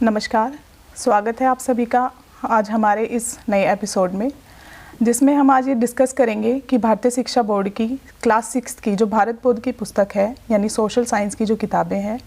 नमस्कार, स्वागत है आप सभी का आज हमारे इस नए एपिसोड में, जिसमें हम आज ये डिस्कस करेंगे कि भारतीय शिक्षा बोर्ड की क्लास 6 की जो भारत बोर्ड की पुस्तक है यानी सोशल साइंस की जो किताबें हैं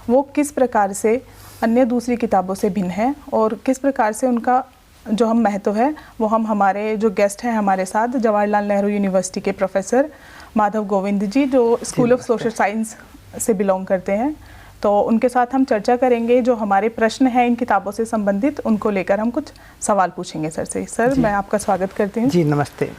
वो किस प्रकार से अन्य दूसरी किताबों से भिन्न है और किस प्रकार से उनका जो हम महत्व है वो हम हमारे जो गेस्ट हैं हमारे साथ जवाहरलाल नेहरू यूनिवर्सिटी के प्रोफेसर माधव गोविंद जी जो स्कूल ऑफ सोशल साइंस से बिलोंग करते हैं, तो उनके साथ हम चर्चा करेंगे। जो हमारे प्रश्न हैं इन किताबों से संबंधित उनको लेकर हम कुछ सवाल पूछेंगे सर से। सर मैं आपका स्वागत करती हूँ। जी नमस्ते।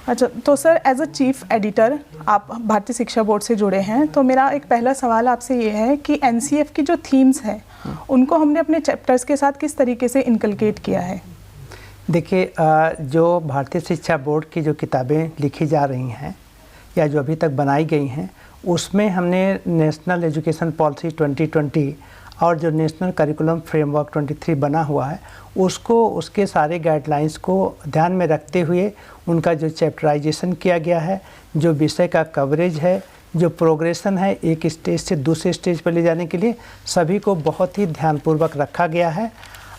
अच्छा, तो sir as a chief editor आप भारतीय शिक्षा बोर्ड से जुड़े हैं, तो मेरा एक पहला सवाल आपसे ये है कि एनसीएफ की जो थीम्स हैं उनको हमने अपने चैप्टर्स के साथ किस तरीके से इनकलकेट किया है? देखिए, जो भारतीय शिक्षा बोर्ड की जो किताबें लिखी जा रही हैं या जो अभी तक बनाई गई हैं उसमें हमने नेशनल एजुकेशन पॉलिसी 2020 और जो नेशनल करिकुलम फ्रेमवर्क 23 बना हुआ है उसको उसके सारे गाइडलाइंस को ध्यान में रखते हुए उनका जो चैप्टराइजेशन किया गया है, जो विषय का कवरेज है, जो प्रोग्रेशन है एक स्टेज से दूसरे स्टेज पर ले जाने के लिए सभी को बहुत ही ध्यानपूर्वक रखा गया है।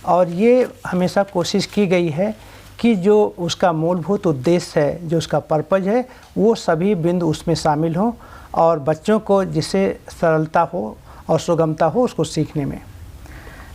और ये हमेशा कोशिश की गई है कि जो उसका मूलभूत उद्देश्य है, जो उसका पर्पज है, वो सभी बिंदु उसमें शामिल हों और बच्चों को जिससे सरलता हो और सुगमता हो उसको सीखने में।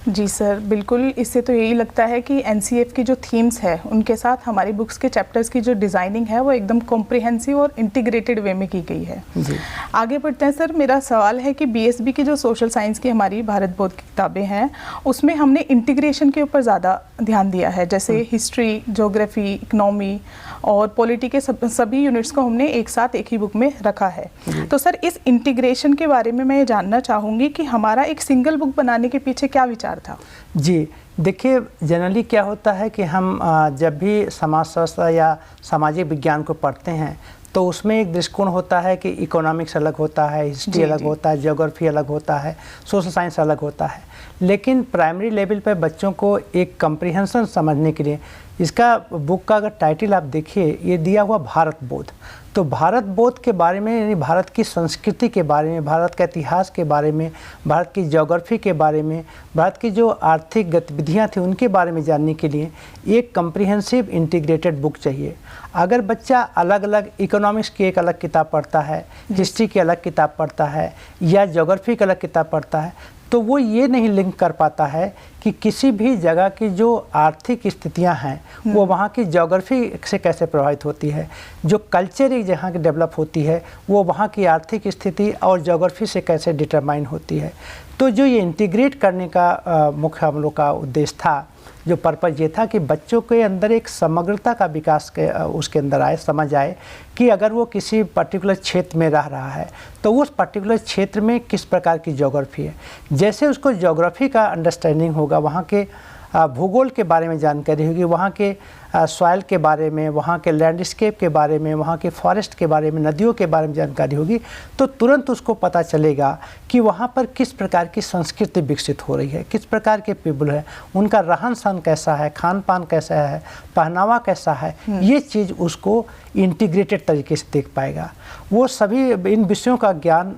जी सर, बिल्कुल। इससे तो यही लगता है कि एनसीएफ की जो थीम्स है उनके साथ हमारी बुक्स के चैप्टर्स की जो डिज़ाइनिंग है वो एकदम कॉम्प्रिहेंसिव और इंटीग्रेटेड वे में की गई है। जी आगे बढ़ते हैं सर। मेरा सवाल है कि बीएसबी की जो सोशल साइंस की हमारी भारत बोर्ड की किताबें हैं उसमें हमने इंटीग्रेशन के ऊपर ज़्यादा ध्यान दिया है, जैसे हिस्ट्री, ज्योग्राफी, इकनॉमी और पॉलिटी के सभी यूनिट्स को हमने एक साथ एक ही बुक में रखा है। तो सर इस इंटीग्रेशन के बारे में मैं ये जानना चाहूँगी कि हमारा एक सिंगल बुक बनाने के पीछे क्या विचार था? जी देखिए, जनरली क्या होता है कि हम जब भी समाजशास्त्र या सामाजिक विज्ञान को पढ़ते हैं तो उसमें एक दृष्टिकोण होता है कि इकोनॉमिक्स अलग होता है, हिस्ट्री अलग होता है, ज्योग्राफी अलग होता है, सोशल साइंस अलग होता है। लेकिन प्राइमरी लेवल पर बच्चों को एक कम्प्रिहेंशन समझने के लिए इसका बुक का अगर टाइटल आप देखिए, ये दिया हुआ भारत बोध। तो भारत बोध के बारे में यानी भारत की संस्कृति के बारे में, भारत के इतिहास के बारे में, भारत की ज्योग्राफी के बारे में, भारत की जो आर्थिक गतिविधियां थी उनके बारे में जानने के लिए एक कम्प्रिहेंसिव इंटीग्रेटेड बुक चाहिए। अगर बच्चा अलग अलग इकोनॉमिक्स की एक अलग किताब पढ़ता है, हिस्ट्री की अलग किताब पढ़ता है या ज्योग्राफी की अलग किताब पढ़ता है तो वो ये नहीं लिंक कर पाता है कि किसी भी जगह की जो आर्थिक स्थितियां हैं वो वहाँ की ज्योग्राफी से कैसे प्रभावित होती है, जो कल्चर एक जहाँ की डेवलप होती है वो वहाँ की आर्थिक स्थिति और ज्योग्राफी से कैसे डिटरमाइन होती है। तो जो ये इंटीग्रेट करने का मुख्य हम लोग का उद्देश्य था, जो पर्पज़ ये था कि बच्चों के अंदर एक समग्रता का विकास उसके अंदर आए, समझ आए कि अगर वो किसी पर्टिकुलर क्षेत्र में रह रहा है तो उस पर्टिकुलर क्षेत्र में किस प्रकार की ज्योग्राफी है। जैसे उसको ज्योग्राफी का अंडरस्टैंडिंग होगा, वहाँ के भूगोल के बारे में जानकारी होगी, वहाँ के सॉइल के बारे में, वहाँ के लैंडस्केप के बारे में, वहाँ के फॉरेस्ट के बारे में, नदियों के बारे में जानकारी होगी तो तुरंत उसको पता चलेगा कि वहाँ पर किस प्रकार की संस्कृति विकसित हो रही है, किस प्रकार के पीपल है, उनका रहन सहन कैसा है, खान पान कैसा है, पहनावा कैसा है। ये चीज़ उसको इंटीग्रेटेड तरीके से देख पाएगा। वो सभी इन विषयों का ज्ञान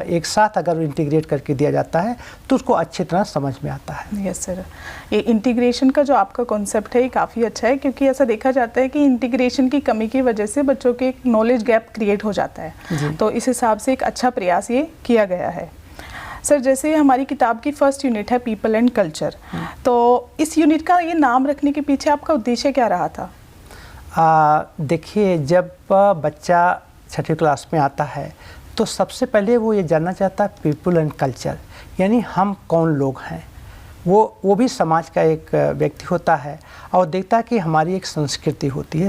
एक साथ अगर इंटीग्रेट करके दिया जाता है तो उसको अच्छी तरह समझ में आता है। यस सर, ये इंटीग्रेशन का जो आपका कॉन्सेप्ट है ये काफ़ी अच्छा है, क्योंकि ऐसा देखा जाता है कि इंटीग्रेशन की कमी की वजह से बच्चों के एक नॉलेज गैप क्रिएट हो जाता है। तो इस हिसाब से एक अच्छा प्रयास ये किया गया है। सर जैसे हमारी किताब की फर्स्ट यूनिट है पीपल एंड कल्चर, तो इस यूनिट का ये नाम रखने के पीछे आपका उद्देश्य क्या रहा था? देखिए, जब बच्चा छठी क्लास में आता है तो सबसे पहले वो ये जानना चाहता है पीपल एंड कल्चर, यानी हम कौन लोग हैं। वो भी समाज का एक व्यक्ति होता है और देखता है कि हमारी एक संस्कृति होती है,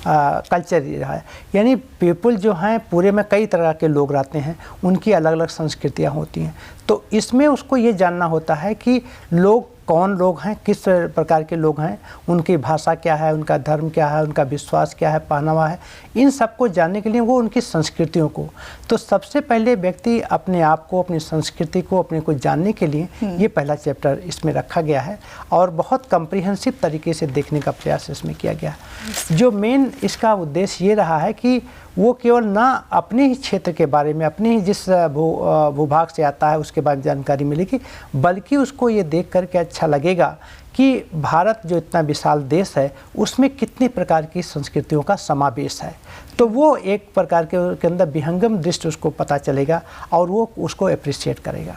कल्चर है, यानी पीपल जो हैं पूरे में कई तरह के लोग रहते हैं, उनकी अलग अलग संस्कृतियाँ होती हैं। तो इसमें उसको ये जानना होता है कि लोग कौन लोग हैं, किस प्रकार के लोग हैं, उनकी भाषा क्या है, उनका धर्म क्या है, उनका विश्वास क्या है, पहनावा है, इन सब को जानने के लिए वो उनकी संस्कृतियों को। तो सबसे पहले व्यक्ति अपने आप को, अपनी संस्कृति को, अपने को जानने के लिए ये पहला चैप्टर इसमें रखा गया है और बहुत कम्प्रिहेंसिव तरीके से देखने का प्रयास इसमें किया गया है। जो मेन इसका उद्देश्य ये रहा है कि वो केवल ना अपने ही क्षेत्र के बारे में, अपने ही जिस भूभाग से आता है उसके बारे में जानकारी मिलेगी, बल्कि उसको ये देख करके अच्छा लगेगा कि भारत जो इतना विशाल देश है उसमें कितने प्रकार की संस्कृतियों का समावेश है। तो वो एक प्रकार के अंदर विहंगम दृष्टि उसको पता चलेगा और वो उसको अप्रिशिएट करेगा।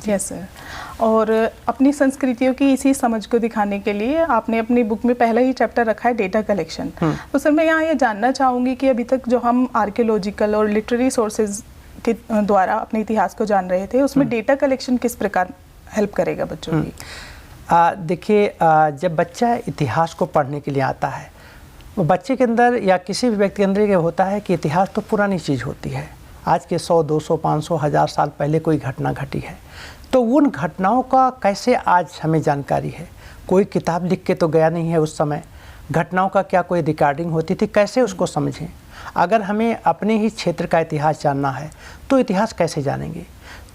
Yes sir. और अपनी संस्कृतियों की इसी समझ को दिखाने के लिए आपने अपनी बुक में पहला ही चैप्टर रखा है डेटा कलेक्शन। तो सर मैं यहाँ ये जानना चाहूँगी कि अभी तक जो हम आर्कियोलॉजिकल और लिटरेरी सोर्सेज के द्वारा अपने इतिहास को जान रहे थे, उसमें डेटा कलेक्शन किस प्रकार हेल्प करेगा बच्चों की? देखिए, जब बच्चा इतिहास को पढ़ने के लिए आता है, वो बच्चे के अंदर या किसी भी व्यक्ति के अंदर ये होता है कि इतिहास तो पुरानी चीज़ होती है। आज के 100, 200, 500, 1000 साल पहले कोई घटना घटी है, तो उन घटनाओं का कैसे आज हमें जानकारी है? कोई किताब लिख के तो गया नहीं है उस समय। घटनाओं का क्या कोई रिकॉर्डिंग होती थी? कैसे उसको समझें? अगर हमें अपने ही क्षेत्र का इतिहास जानना है तो इतिहास कैसे जानेंगे?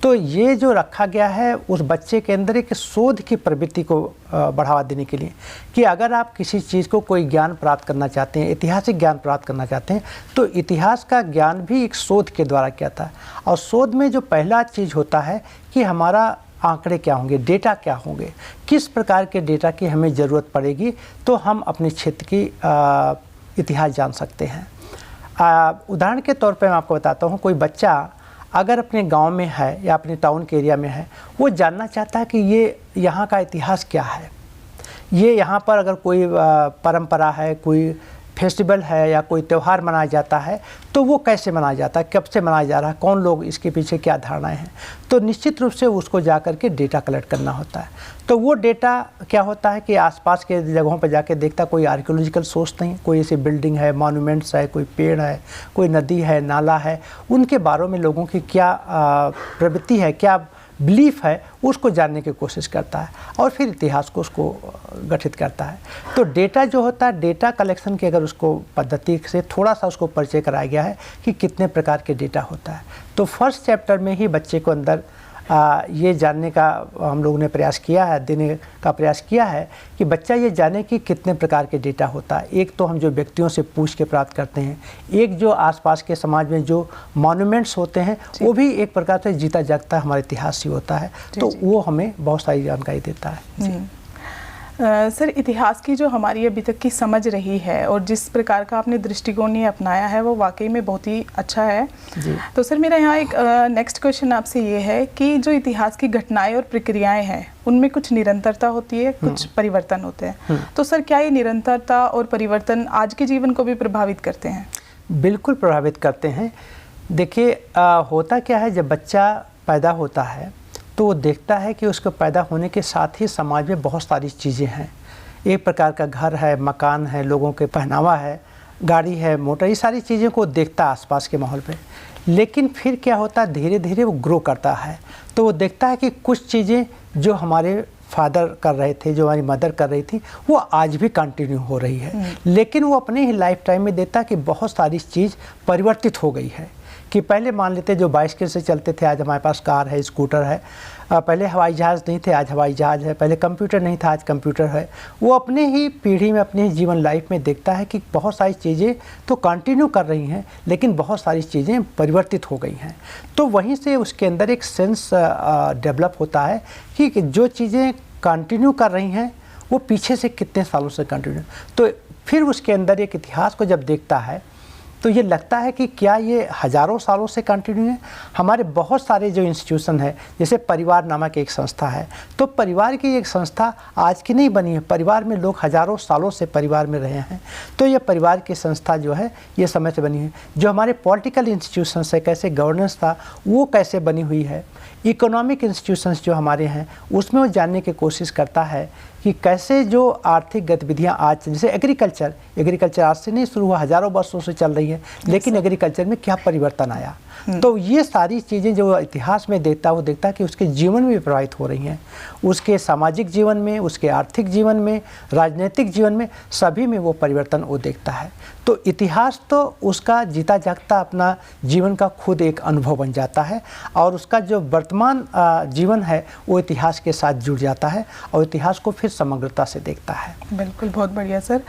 तो ये जो रखा गया है उस बच्चे के अंदर एक शोध की प्रवृत्ति को बढ़ावा देने के लिए, कि अगर आप किसी चीज़ को कोई ज्ञान प्राप्त करना चाहते हैं, ऐतिहासिक ज्ञान प्राप्त करना चाहते हैं, तो इतिहास का ज्ञान भी एक शोध के द्वारा किया था। और शोध में जो पहला चीज़ होता है कि हमारा आंकड़े क्या होंगे, डेटा क्या होंगे, किस प्रकार के डेटा की हमें ज़रूरत पड़ेगी, तो हम अपने क्षेत्र की इतिहास जान सकते हैं। उदाहरण के तौर पे मैं आपको बताता हूँ, कोई बच्चा अगर अपने गांव में है या अपने टाउन के एरिया में है, वो जानना चाहता है कि ये यहाँ का इतिहास क्या है, ये यहाँ पर अगर कोई परंपरा है, कोई फेस्टिवल है या कोई त्यौहार मनाया जाता है तो वो कैसे मनाया जाता है, कब से मनाया जा रहा है, कौन लोग, इसके पीछे क्या धारणाएं हैं। तो निश्चित रूप से उसको जा कर के डेटा कलेक्ट करना होता है। तो वो डेटा क्या होता है कि आसपास के जगहों पर जाके देखता, कोई आर्कियोलॉजिकल सोर्स नहीं, कोई ऐसी बिल्डिंग है, मॉन्यूमेंट्स है, कोई पेड़ है, कोई नदी है, नाला है, उनके बारे में लोगों की क्या प्रवृत्ति है, क्या बिलीफ है, उसको जानने की कोशिश करता है और फिर इतिहास को उसको गठित करता है। तो डेटा जो होता है, डेटा कलेक्शन की अगर उसको पद्धति से थोड़ा सा उसको परिचय कराया गया है कि कितने प्रकार के डेटा होता है, तो फर्स्ट चैप्टर में ही बच्चे को अंदर ये जानने का हम लोगों ने प्रयास किया है, देने का प्रयास किया है कि बच्चा ये जाने कि कितने प्रकार के डेटा होता है। एक तो हम जो व्यक्तियों से पूछ के प्राप्त करते हैं, एक जो आसपास के समाज में जो मॉन्यूमेंट्स होते हैं वो भी एक प्रकार से जीता जागता हमारा इतिहास ही होता है, तो वो हमें बहुत सारी जानकारी देता है। सर, इतिहास की जो हमारी अभी तक की समझ रही है और जिस प्रकार का आपने दृष्टिकोण ये अपनाया है वो वाकई में बहुत ही अच्छा है जी। तो सर मेरा यहाँ एक नेक्स्ट क्वेश्चन आपसे ये है कि जो इतिहास की घटनाएं और प्रक्रियाएं हैं उनमें कुछ निरंतरता होती है, कुछ परिवर्तन होते हैं, तो सर क्या ये निरंतरता और परिवर्तन आज के जीवन को भी प्रभावित करते हैं? बिल्कुल प्रभावित करते हैं। देखिए, होता क्या है, जब बच्चा पैदा होता है तो वो देखता है कि उसको पैदा होने के साथ ही समाज में बहुत सारी चीज़ें हैं। एक प्रकार का घर है, मकान है, लोगों के पहनावा है, गाड़ी है, मोटर, ये सारी चीज़ों को देखता है आसपास के माहौल पे। लेकिन फिर क्या होता है, धीरे धीरे वो ग्रो करता है, तो वो देखता है कि कुछ चीज़ें जो हमारे फादर कर रहे थे, जो हमारी मदर कर रही थी, वो आज भी कंटिन्यू हो रही है। लेकिन वो अपने ही लाइफ टाइम में देखता है कि बहुत सारी चीज़ परिवर्तित हो गई है। कि पहले मान लेते जो बाइसिकल से चलते थे, आज हमारे पास कार है, स्कूटर है। पहले हवाई जहाज़ नहीं थे, आज हवाई जहाज़ है। पहले कंप्यूटर नहीं था, आज कंप्यूटर है। वो अपने ही पीढ़ी में, अपने ही जीवन लाइफ में देखता है कि बहुत सारी चीज़ें तो कंटिन्यू कर रही हैं, लेकिन बहुत सारी चीज़ें परिवर्तित हो गई हैं। तो वहीं से उसके अंदर एक सेंस डेवलप होता है कि जो चीज़ें कंटिन्यू कर रही हैं वो पीछे से कितने सालों से कंटिन्यू। तो फिर उसके अंदर एक इतिहास को जब देखता है तो ये लगता है कि क्या ये हज़ारों सालों से कंटिन्यू है। हमारे बहुत सारे जो इंस्टीट्यूशन है, जैसे परिवार नामक एक संस्था है, तो परिवार की एक संस्था आज की नहीं बनी है, परिवार में लोग हज़ारों सालों से परिवार में रहे हैं। तो ये परिवार की संस्था जो है ये समय से बनी है। जो हमारे पॉलिटिकल इंस्टीट्यूशन है, कैसे गवर्नेंस था वो कैसे बनी हुई है। इकोनॉमिक इंस्टीट्यूशंस जो हमारे हैं उसमें वो जानने की कोशिश करता है कि कैसे जो आर्थिक गतिविधियां आज, जैसे एग्रीकल्चर आज से नहीं शुरू हुआ, हज़ारों वर्षों से चल रही है, लेकिन एग्रीकल्चर में क्या परिवर्तन आया। तो ये सारी चीज़ें जो इतिहास में देखता है, वो देखता है कि उसके जीवन में भी प्रभावित हो रही हैं, उसके सामाजिक जीवन में, उसके आर्थिक जीवन में, राजनीतिक जीवन में, सभी में वो परिवर्तन वो देखता है। तो इतिहास तो उसका जीता जागता अपना जीवन का खुद एक अनुभव बन जाता है और उसका जो वर्तमान जीवन है वो इतिहास के साथ जुड़ जाता है और इतिहास को फिर समग्रता से देखता है। बिल्कुल, बहुत बढ़िया सर।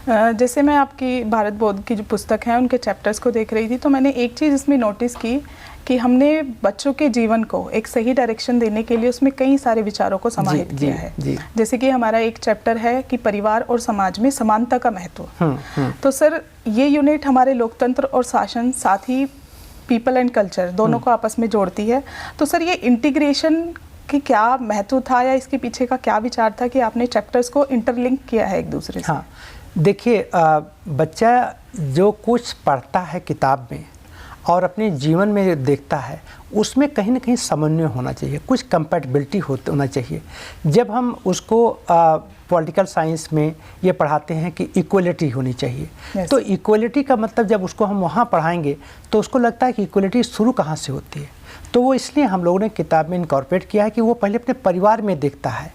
जैसे मैं आपकी भारत बोध की जो पुस्तक है उनके चैप्टर्स को देख रही थी, तो मैंने एक चीज़ इसमें नोटिस की कि हमने बच्चों के जीवन को एक सही डायरेक्शन देने के लिए उसमें कई सारे विचारों को समाहित किया है। जैसे कि हमारा एक चैप्टर है कि परिवार और समाज में समानता का महत्व। तो सर ये यूनिट हमारे लोकतंत्र और शासन, साथ ही पीपल एंड कल्चर दोनों को आपस में जोड़ती है। तो सर ये इंटीग्रेशन की क्या महत्व था या इसके पीछे का क्या विचार था कि आपने चैप्टर्स को इंटरलिंक किया है एक दूसरे से? हाँ, देखिए, बच्चा जो कुछ पढ़ता है किताब में और अपने जीवन में देखता है, उसमें कहीं ना कहीं समन्वय होना चाहिए, कुछ कंपैटिबिलिटी होना चाहिए। जब हम उसको पॉलिटिकल साइंस में ये पढ़ाते हैं कि इक्वलिटी होनी चाहिए, तो इक्वलिटी का मतलब जब उसको हम वहाँ पढ़ाएंगे तो उसको लगता है कि इक्वलिटी शुरू कहाँ से होती है। तो वो इसलिए हम लोगों ने किताब में इनकॉर्पोरेट किया है कि वो पहले अपने परिवार में देखता है,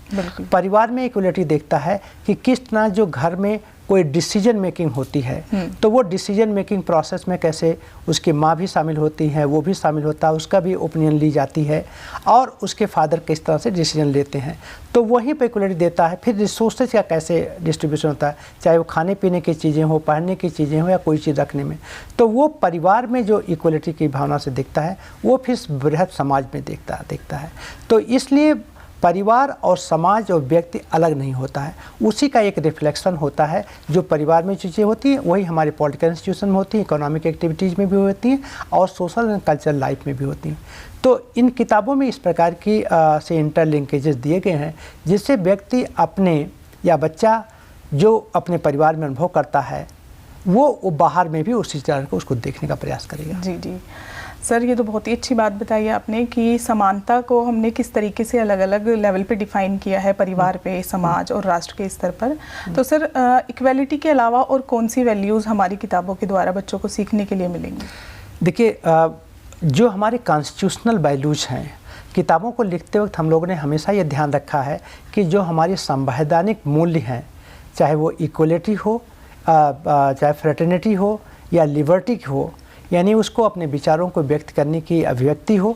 परिवार में इक्वलिटी देखता है कि किस तरह जो घर में कोई डिसीजन मेकिंग होती है, तो वो डिसीजन मेकिंग प्रोसेस में कैसे उसकी माँ भी शामिल होती है, वो भी शामिल होता है, उसका भी ओपिनियन ली जाती है, और उसके फादर किस तरह से डिसीजन लेते हैं, तो वहीं पे इक्वलिटी देता है। फिर रिसोर्सेज का कैसे डिस्ट्रीब्यूशन होता है, चाहे वो खाने पीने की चीज़ें हो, पढ़ने की चीज़ें हो, या कोई चीज़ रखने में, तो वो परिवार में जो इक्वलिटी की भावना से देखता है वो फिर बृहद समाज में देखता है। तो इसलिए परिवार और समाज और व्यक्ति अलग नहीं होता है, उसी का एक रिफ्लेक्शन होता है। जो परिवार में चीज़ें होती हैं वही हमारे पॉलिटिकल इंस्टीट्यूशन में होती हैं, इकोनॉमिक एक्टिविटीज़ में भी होती हैं, और सोशल एंड कल्चरल लाइफ में भी होती हैं। तो इन किताबों में इस प्रकार की से इंटरलिंकेजेस दिए गए हैं, जिससे व्यक्ति अपने या बच्चा जो अपने परिवार में अनुभव करता है वो बाहर में भी उसी तरह को उसको देखने का प्रयास करेगा। जी जी सर, ये तो बहुत ही अच्छी बात बताई आपने कि समानता को हमने किस तरीके से अलग अलग लेवल पे डिफाइन किया है, परिवार पे, समाज और राष्ट्र के स्तर पर। तो सर इक्वालिटी के अलावा और कौन सी वैल्यूज़ हमारी किताबों के द्वारा बच्चों को सीखने के लिए मिलेंगी? देखिए, जो हमारे कॉन्स्टिट्यूशनल वैल्यूज़ हैं, किताबों को लिखते वक्त हम लोगों ने हमेशा ये ध्यान रखा है कि जो हमारे संवैधानिक मूल्य हैं, चाहे वो इक्वलिटी हो, चाहे फ्रेटर्निटी हो या लिबर्टी हो, यानी उसको अपने विचारों को व्यक्त करने की अभिव्यक्ति हो,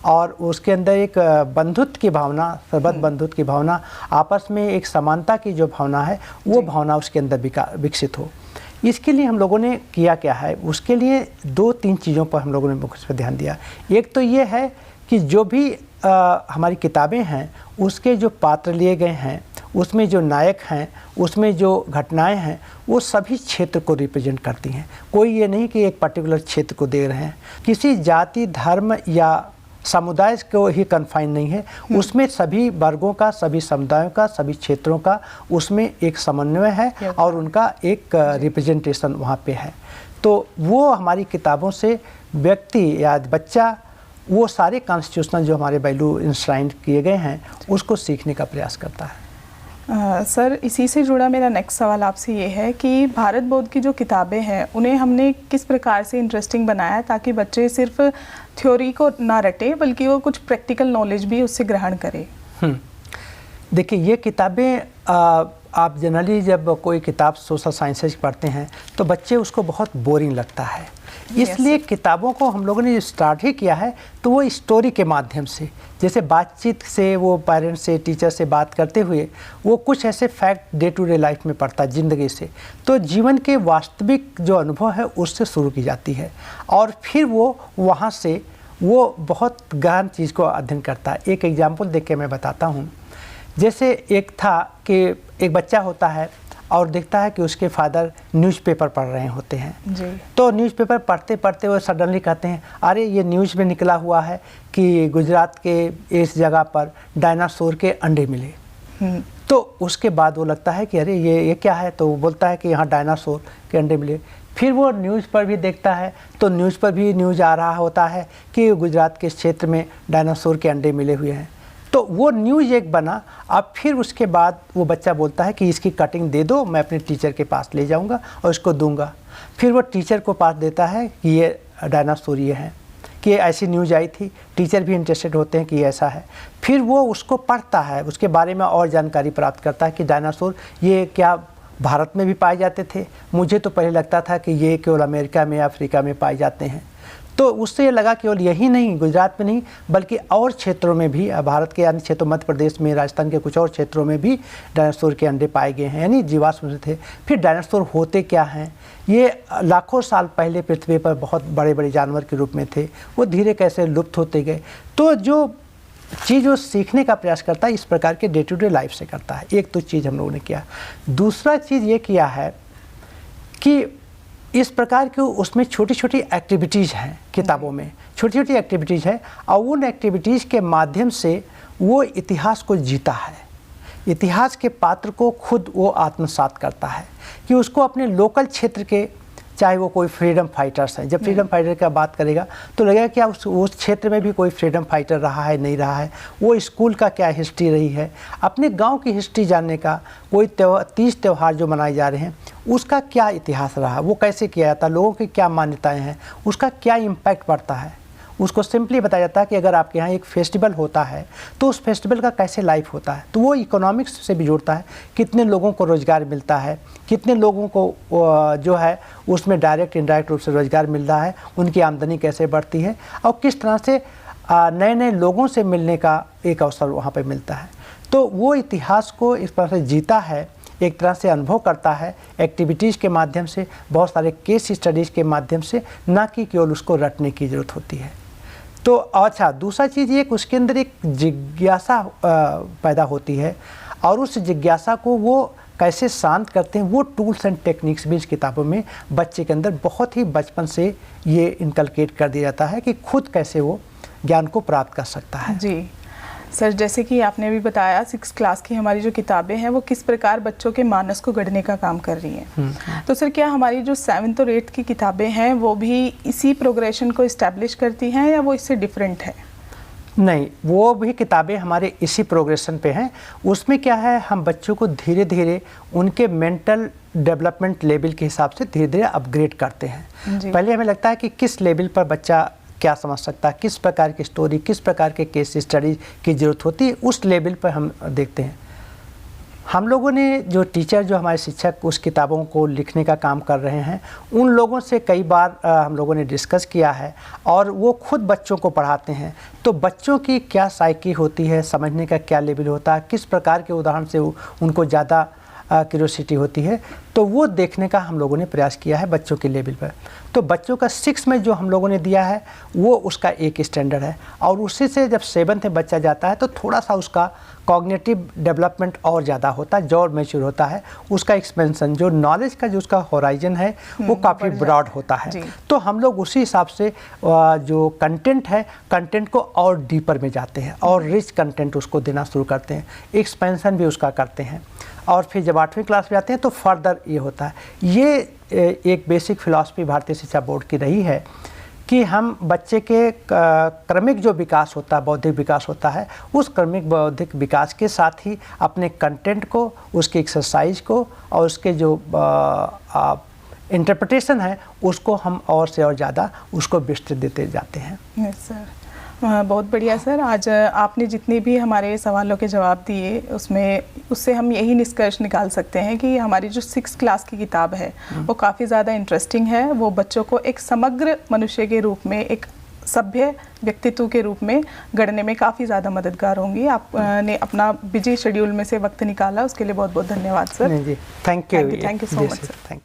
और उसके अंदर एक बंधुत्व की भावना, सर्वत्र बंधुत्व की भावना, आपस में एक समानता की जो भावना है वो भावना उसके अंदर विकसित हो। इसके लिए हम लोगों ने किया क्या है, उसके लिए 2-3 चीज़ों पर हम लोगों ने मुख्य पर ध्यान दिया। एक तो ये है कि जो भी हमारी किताबें हैं उसके जो पात्र लिए गए हैं, उसमें जो नायक हैं, उसमें जो घटनाएं हैं, वो सभी क्षेत्र को रिप्रेजेंट करती हैं। कोई ये नहीं कि एक पर्टिकुलर क्षेत्र को दे रहे हैं, किसी जाति, धर्म या समुदाय को ही कन्फाइन नहीं है, उसमें सभी वर्गों का, सभी समुदायों का, सभी क्षेत्रों का उसमें एक समन्वय है और उनका एक रिप्रेजेंटेशन वहाँ पे है। तो वो हमारी किताबों से व्यक्ति या बच्चा वो सारे कॉन्स्टिट्यूशनल जो हमारे वैल्यू इंश्राइंड किए गए हैं उसको सीखने का प्रयास करता है। सर, इसी से जुड़ा मेरा नेक्स्ट सवाल आपसे ये है कि भारत बोध की जो किताबें हैं उन्हें हमने किस प्रकार से इंटरेस्टिंग बनाया ताकि बच्चे सिर्फ थ्योरी को ना रटे बल्कि वो कुछ प्रैक्टिकल नॉलेज भी उससे ग्रहण करें? देखिए, ये किताबें आप जनरली जब कोई किताब सोशल साइंसेज पढ़ते हैं तो बच्चे उसको बहुत बोरिंग लगता है, इसलिए किताबों को हम लोगों ने स्टार्ट ही किया है तो वो स्टोरी के माध्यम से, जैसे बातचीत से, वो पेरेंट्स से, टीचर से बात करते हुए वो कुछ ऐसे fact day to day life में पड़ता है, ज़िंदगी से, तो जीवन के वास्तविक जो अनुभव है उससे शुरू की जाती है और फिर वो वहाँ से वो बहुत गहन चीज़ को अध्ययन करता है। एक एग्जाम्पल देख के मैं बताता हूँ। जैसे एक था कि एक बच्चा होता है और देखता है कि उसके फादर न्यूज़पेपर पढ़ रहे होते हैं जी। तो न्यूज़पेपर पढ़ते पढ़ते वो सडनली कहते हैं, अरे ये न्यूज़ में निकला हुआ है कि गुजरात के इस जगह पर डायनासोर के अंडे मिले। तो उसके बाद वो लगता है कि अरे ये क्या है, तो वो बोलता है कि यहाँ डायनासोर के अंडे मिले। फिर वो न्यूज़ पर भी देखता है तो न्यूज़ पर भी न्यूज़ आ रहा होता है कि गुजरात के क्षेत्र में डायनासोर के अंडे मिले हुए हैं। तो वो न्यूज़ एक बना। अब फिर उसके बाद वो बच्चा बोलता है कि इसकी कटिंग दे दो, मैं अपने टीचर के पास ले जाऊंगा और इसको दूंगा। फिर वो टीचर को पास देता है कि ये डायनासोर ये है, कि ऐसी न्यूज़ आई थी। टीचर भी इंटरेस्टेड होते हैं कि ऐसा है। फिर वो उसको पढ़ता है, उसके बारे में और जानकारी प्राप्त करता है कि डायनासोर ये क्या भारत में भी पाए जाते थे, मुझे तो पहले लगता था कि ये केवल अमेरिका में, अफ्रीका में पाए जाते हैं। तो उससे ये लगा केवल यही नहीं, गुजरात में नहीं बल्कि और क्षेत्रों में भी, भारत के अन्य क्षेत्रों, मध्य प्रदेश में, राजस्थान के कुछ और क्षेत्रों में भी डायनासोर के अंडे पाए गए हैं, यानी जीवाश्म से थे। फिर डायनासोर होते क्या हैं? ये लाखों साल पहले पृथ्वी पर बहुत बड़े बड़े जानवर के रूप में थे, वो धीरे कैसे लुप्त होते गए। तो जो चीज़ वो सीखने का प्रयास करता है इस प्रकार के डे टू डे लाइफ से करता है। एक तो चीज़ हम लोगों ने किया। दूसरा चीज़ ये किया है कि इस प्रकार के उसमें छोटी छोटी एक्टिविटीज़ हैं, किताबों में छोटी छोटी एक्टिविटीज़ है, और उन एक्टिविटीज़ के माध्यम से वो इतिहास को जीता है, इतिहास के पात्र को खुद वो आत्मसात करता है कि उसको अपने लोकल क्षेत्र के, चाहे वो कोई फ्रीडम फाइटर्स हैं, जब फ्रीडम फाइटर की बात करेगा तो लगेगा क्या उस क्षेत्र में भी कोई फ्रीडम फाइटर रहा है, नहीं रहा है, वो स्कूल का क्या हिस्ट्री रही है, अपने गांव की हिस्ट्री जानने का, कोई तीज त्यौहार जो मनाए जा रहे हैं उसका क्या इतिहास रहा, वो कैसे किया जाता, लोगों की क्या मान्यताएँ हैं, उसका क्या इम्पैक्ट पड़ता है। उसको सिंपली बताया जाता है कि अगर आपके यहाँ एक फेस्टिवल होता है तो उस फेस्टिवल का कैसे लाइफ होता है, तो वो इकोनॉमिक्स से भी जुड़ता है, कितने लोगों को रोज़गार मिलता है, कितने लोगों को जो है उसमें डायरेक्ट इनडायरेक्ट रूप से रोज़गार मिल रहा है, उनकी आमदनी कैसे बढ़ती है, और किस तरह से नए नए लोगों से मिलने का एक अवसर वहाँ पर मिलता है। तो वो इतिहास को इस तरह से जीता है, एक तरह से अनुभव करता है एक्टिविटीज़ के माध्यम से, बहुत सारे केस स्टडीज़ के माध्यम से, ना कि केवल उसको रटने की ज़रूरत होती है। तो अच्छा, दूसरा चीज़ ये कि उसके अंदर एक जिज्ञासा पैदा होती है, और उस जिज्ञासा को वो कैसे शांत करते हैं, वो टूल्स एंड टेक्निक्स भी इस किताबों में बच्चे के अंदर बहुत ही बचपन से ये इनकलकेट कर दिया जाता है कि खुद कैसे वो ज्ञान को प्राप्त कर सकता है। जी सर, जैसे कि आपने भी बताया 6th क्लास की हमारी जो किताबें हैं वो किस प्रकार बच्चों के मानस को गढ़ने का काम कर रही हैं। तो सर क्या हमारी जो 7th और 8th की किताबें हैं वो भी इसी प्रोग्रेशन को इस्टेब्लिश करती हैं या वो इससे डिफरेंट है? नहीं, वो भी किताबें हमारे इसी प्रोग्रेशन पे हैं। उसमें क्या है, हम बच्चों को धीरे धीरे उनके मेंटल डेवलपमेंट लेवल के हिसाब से धीरे धीरे अपग्रेड करते हैं। पहले हमें लगता है कि किस लेवल पर बच्चा क्या समझ सकता है, किस प्रकार की स्टोरी, किस प्रकार के केस स्टडी की ज़रूरत होती है, उस लेवल पर हम देखते हैं। हम लोगों ने जो टीचर, जो हमारे शिक्षक उस किताबों को लिखने का काम कर रहे हैं, उन लोगों से कई बार हम लोगों ने डिस्कस किया है, और वो खुद बच्चों को पढ़ाते हैं। तो बच्चों की क्या साइकी होती है, समझने का क्या लेवल होता है, किस प्रकार के उदाहरण से उनको ज़्यादा क्यूरियोसिटी होती है, तो वो देखने का हम लोगों ने प्रयास किया है बच्चों के लेवल पर। तो बच्चों का 6 में जो हम लोगों ने दिया है वो उसका एक स्टैंडर्ड है, और उसी से जब 7th में बच्चा जाता है तो थोड़ा सा उसका कॉग्निटिव डेवलपमेंट और ज़्यादा होता है, जो और मैच्योर होता है, उसका एक्सपेंशन, जो नॉलेज का जो उसका होराइजन है वो काफ़ी ब्रॉड होता है। तो हम लोग उसी हिसाब से जो कंटेंट है, कंटेंट को और डीपर में जाते हैं और रिच कंटेंट उसको देना शुरू करते हैं, एक्सपेंशन भी उसका करते हैं। और फिर जब 8वीं क्लास में आते हैं तो फर्दर ये होता है। ये एक बेसिक फिलॉसफी भारतीय शिक्षा बोर्ड की रही है कि हम बच्चे के क्रमिक जो विकास होता है, बौद्धिक विकास होता है, उस क्रमिक बौद्धिक विकास के साथ ही अपने कंटेंट को, उसके एक्सरसाइज को और उसके जो इंटरप्रिटेशन है उसको हम और से और ज़्यादा उसको विस्तृत देते जाते हैं। यस सर, बहुत बढ़िया सर। आज आपने जितने भी हमारे सवालों के जवाब दिए उससे हम यही निष्कर्ष निकाल सकते हैं कि हमारी जो 6th क्लास की किताब है वो काफ़ी ज़्यादा इंटरेस्टिंग है। वो बच्चों को एक समग्र मनुष्य के रूप में, एक सभ्य व्यक्तित्व के रूप में गढ़ने में काफ़ी ज़्यादा मददगार होंगी। आपने अपना बिजी शेड्यूल में से वक्त निकाला, उसके लिए बहुत बहुत धन्यवाद सर। जी, thank you so much sir. Thank you.